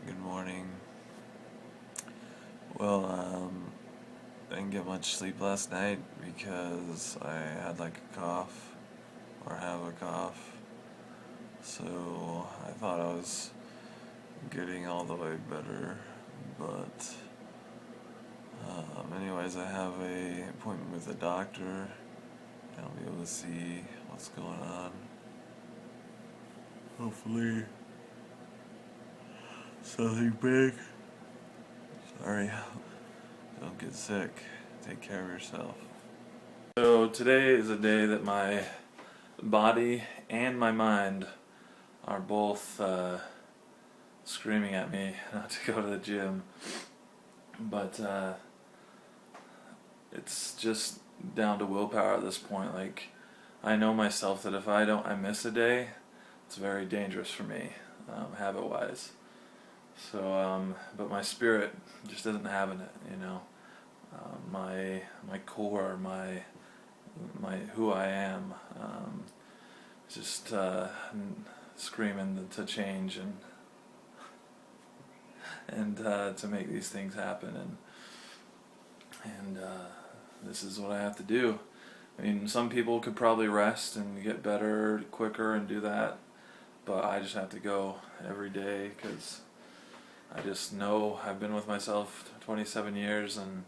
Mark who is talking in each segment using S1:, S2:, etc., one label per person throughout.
S1: Good morning. Well, I didn't get much sleep last night because I had like a cough, or have a cough. So I thought I was getting all the way better, but anyways, I have a appointment with a doctor, and I'll be able to see what's going on. Hopefully, something big. Sorry. Don't get sick. Take care of yourself. So today is a day that my body and my mind are both screaming at me not to go to the gym. But it's just down to willpower at this point. Like, I know myself that if I miss a day, it's very dangerous for me, habit-wise. So, but my spirit just isn't having it, you know. My core, my who I am, just screaming to change and to make these things happen, and this is what I have to do. I mean, some people could probably rest and get better quicker and do that, but I just have to go every day because I just know I've been with myself 27 years, and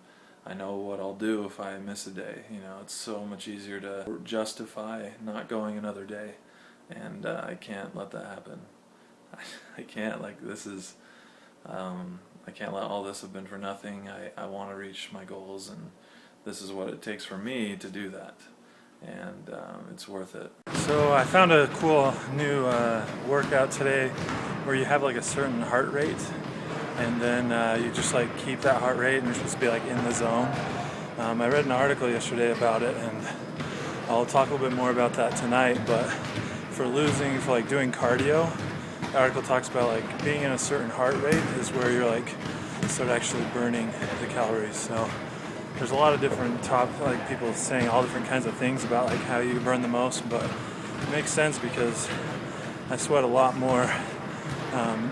S1: I know what I'll do if I miss a day. You know, it's so much easier to justify not going another day, and I can't let that happen. I can't, like, this is, I can't let all this have been for nothing. I want to reach my goals, and this is what it takes for me to do that, and it's worth it.
S2: So I found a cool new workout today where you have like a certain heart rate, and then you just like keep that heart rate and you're supposed to be like in the zone. I read an article yesterday about it, and I'll talk a little bit more about that tonight. But for like doing cardio, the article talks about like being in a certain heart rate is where you're like start actually burning the calories. So there's a lot of different like people saying all different kinds of things about like how you burn the most, but it makes sense because I sweat a lot more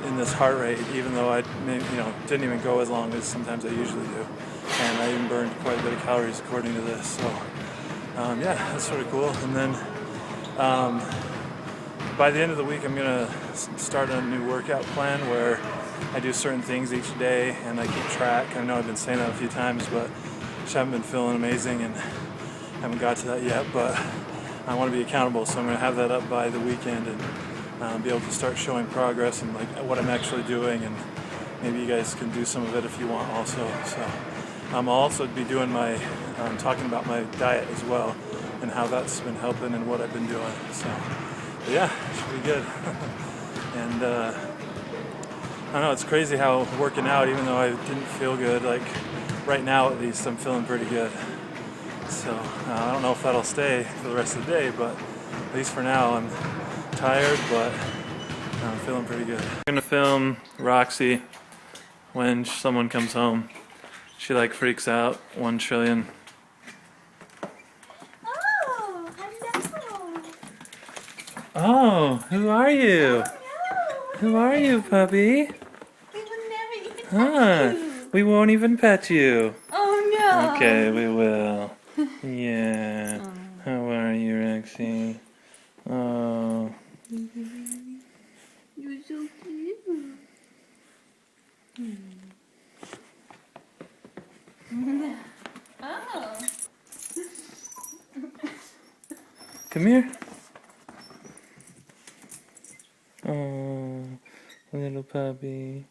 S2: in this heart rate, even though I didn't even go as long as sometimes I usually do, and I even burned quite a bit of calories according to this. So yeah, that's sort of cool. And then by the end of the week, I'm gonna start a new workout plan where I do certain things each day and I keep track. I know I've been saying that a few times, but just haven't been feeling amazing and haven't got to that yet. But I want to be accountable, so I'm going to have that up by the weekend and be able to start showing progress and like what I'm actually doing, and maybe you guys can do some of it if you want also. So I'll also be doing talking about my diet as well and how that's been helping and what I've been doing. So but yeah, it should be good. And I don't know, it's crazy how working out, even though I didn't feel good, like right now at least I'm feeling pretty good. So I don't know if that'll stay for the rest of the day, but at least for now I'm tired, but I'm feeling pretty good. I'm gonna film Roxy when someone comes home. She like freaks out 1 trillion.
S3: Oh, hello.
S2: Oh, who are you?
S3: Oh, no.
S2: Who are you, puppy?
S3: We will never even
S2: Huh?
S3: touch you.
S2: We won't even pet you.
S3: Oh, no.
S2: Okay, we will. Yeah. How are you, Roxy? Oh.
S3: You're so cute. Oh.
S2: Come here. Oh, little puppy.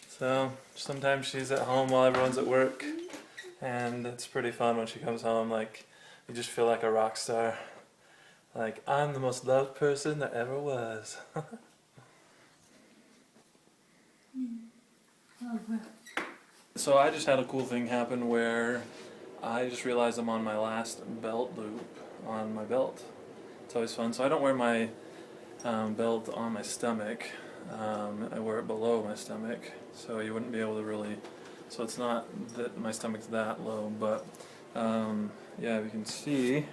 S2: So, sometimes she's at home while everyone's at work, and it's pretty fun when she comes home. Like, you just feel like a rock star. Like, I'm the most loved person that ever was. So I just had a cool thing happen where I just realized I'm on my last belt loop on my belt. It's always fun. So I don't wear my belt on my stomach. I wear it below my stomach, so you wouldn't be able to really. So it's not that my stomach's that low, but yeah, you can see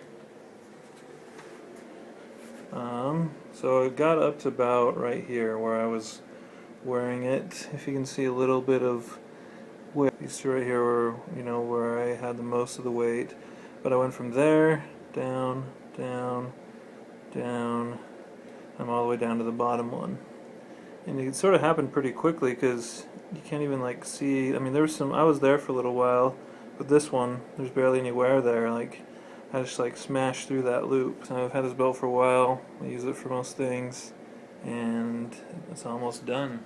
S2: So it got up to about right here where I was wearing it. If you can see a little bit of weight. These two right here were, where I had the most of the weight. But I went from there, down, down, down. I'm all the way down to the bottom one. And it sort of happened pretty quickly because you can't even like see. I mean, there was some. I was there for a little while, but this one, there's barely any wear there. Like, I just like smashed through that loop. So I've had this belt for a while. I use it for most things, and it's almost done.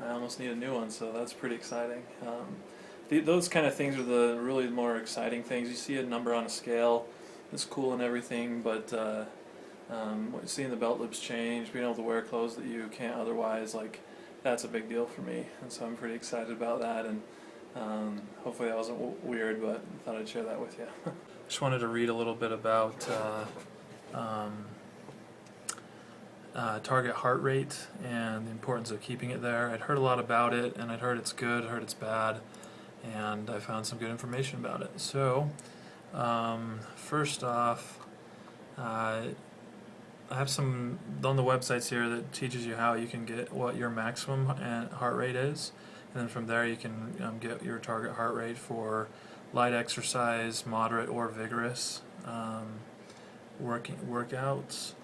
S2: I almost need a new one, so that's pretty exciting. Those kind of things are the really more exciting things. You see a number on a scale, it's cool and everything, but seeing the belt loops change, being able to wear clothes that you can't otherwise, like, that's a big deal for me, and so I'm pretty excited about that. And hopefully that wasn't weird, but I thought I'd share that with you. Just wanted to read a little bit about target heart rate and the importance of keeping it there. I'd heard a lot about it, and I'd heard it's good, heard it's bad, and I found some good information about it. So, first off, I have some on the websites here that teaches you how you can get what your maximum heart rate is, and then from there you can get your target heart rate for light exercise, moderate or vigorous workouts.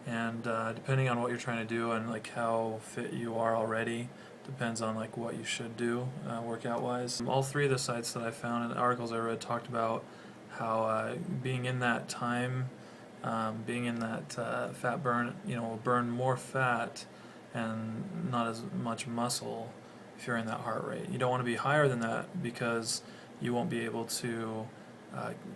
S2: And depending on what you're trying to do and like how fit you are already, depends on like what you should do workout wise. All three of the sites that I found and the articles I read talked about how being in that time, being in that fat burn, will burn more fat and not as much muscle if you're in that heart rate. You don't want to be higher than that because you won't be able to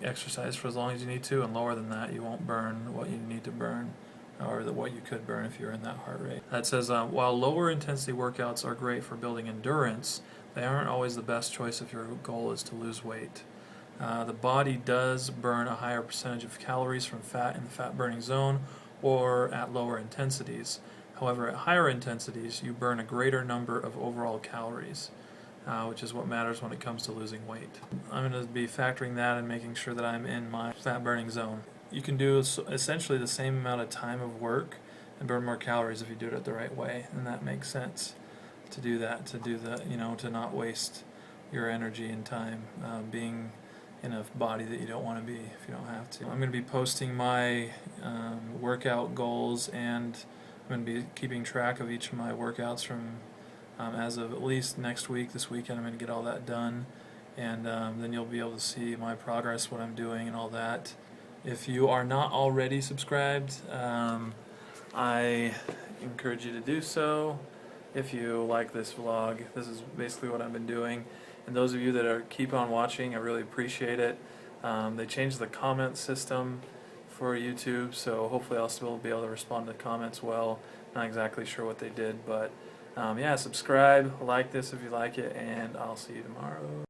S2: exercise for as long as you need to, and lower than that you won't burn what you need to burn, or what you could burn if you're in that heart rate. That says, while lower intensity workouts are great for building endurance, they aren't always the best choice if your goal is to lose weight. The body does burn a higher percentage of calories from fat in the fat burning zone or at lower intensities. However, at higher intensities, you burn a greater number of overall calories, which is what matters when it comes to losing weight. I'm going to be factoring that and making sure that I'm in my fat burning zone. You can do essentially the same amount of time of work and burn more calories if you do it the right way, and that makes sense to do that, to not waste your energy and time being in a body that you don't want to be if you don't have to. I'm going to be posting my workout goals, and I'm going to be keeping track of each of my workouts from as of at least next week. This weekend I'm going to get all that done, and then you'll be able to see my progress, what I'm doing, and all that. If you are not already subscribed, I encourage you to do so. If you like this vlog, this is basically what I've been doing. And those of you that keep on watching, I really appreciate it. They changed the comment system for YouTube, so hopefully I'll still be able to respond to comments well. Not exactly sure what they did, but yeah, subscribe, like this if you like it, and I'll see you tomorrow.